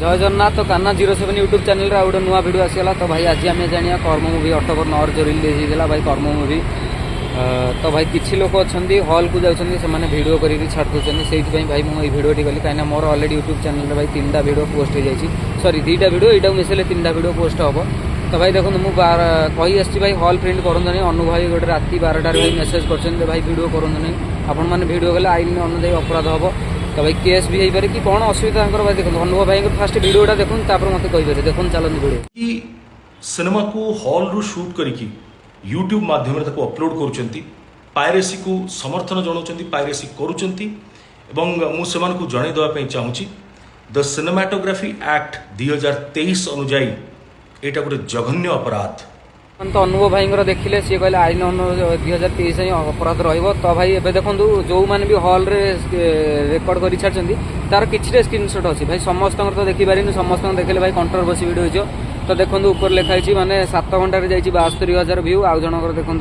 जय जगन्नाथ। तो कान्ना 07 YouTube channel रे गोटे नुआ वीडियो आसीगला। तो भाई आज आम जाना कर्म मूवी अक्टोबर 9 जो रिलीज होता भाई कर्म मूवी। तो भाई किसी लोग अच्छा हॉल को जाऊँच से भिडियो करके छाड़ दूसरी से भाई मुझे भिडियोटी कली कहीं मोर अलरेडी यूट्यूब चैनल भाई 3टा भिडियो पोस्ट हो जाए सरी 2टा भिडियो यहाँ मिसेले 3टा भिडियो पोस्ट हम। तो भाई देखो मुझे कही आसी भाई हॉल प्रिंट करूँ अनु भाई गोटे राति 12टार भाई मेसेज कर भाई भिडियो करूँ आपण मैंने भिडियो कले आईन अनुजाई अपराध हम। तो भाई केस भी हो पारे कि कौन असुविधा भाई देखो अनुभव भाई फास्ट भिडियोटा देखो मत कहीपर देखो चलते भिडियो सिनेमा को हॉल रु शूट करिकी यूट्यूब माध्यम अपलोड करुँच पायरेसी को समर्थन जनाऊँ पायरेसी करुँच मुझे जन देवाई चाहूँगी द सिनेमाटोग्राफी एक्ट 2023 अनुजाई यहाँ गोटे जघन्य अपराध। तो अनुभव भाई देखिले सी कहले आईन 2023 अपराध रहिबो। तो भाई एबे देखो जो मैंने भी हॉल रे रेकर्ड कर छाड़ी तार किसी स्क्रीनशॉट अच्छी भाई समस्त तो देखिपारे समस्त देखिले भाई कंट्रोवर्सी वीडियो हो। तो देखो ऊपर लिखाई माने 7 घंटे जाइए 72,000 व्यू आउ जनकर देखो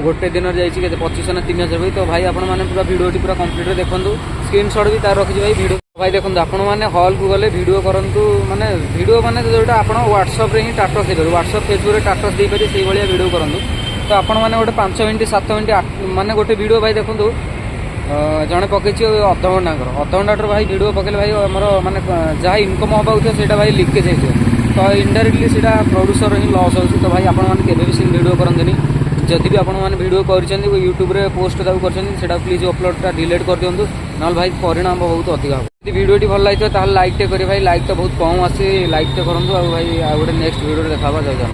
गोटे दिन जाइए 2500 ना 3,000 व्यू। तो भाई आपण मैंने पूरा वीडियो पूरा कंप्लीट देखो स्क्रीनशॉट भी तार रखी भाई वीडियो भाई देखो आपण मैंने हॉल को गले वीडियो करूँ माने वीडियो माने जोटा आप व्हाट्सअप रे ही स्टेटस दे पारे व्हाट्सअप फेसबुक रे स्टेटस दे पारे से भाया वीडियो करूँ। तो आपण मैंने गोटे 5 मिनट 7 मिनट माने गोटे वीडियो भाई देखो जड़े पकई अधघंटाटर भाई वीडियो पकड़े भाई आमर माने जहाँ इनकम हवा से भाई लिकेज हो। तो इनडायरेक्टली सीटा प्रोड्यूसर ही लॉस हो। तो भाई आपण मैंने केवे भी सी वीडियो करते जदि भी आपण मैंने वीडियो कर यूट्यूब रे पोस्ट कर प्लीज अपलोडटा डिलीट कर दिंतु ना भाई परिणाम बहुत अधिक हम। यदि वीडियोटी भल लगी लाइक टे करें भाई लाइक तो बहुत कम आसे लाइक टे करूँ भाई गोटे नेक्स्ट वीडियो देखा।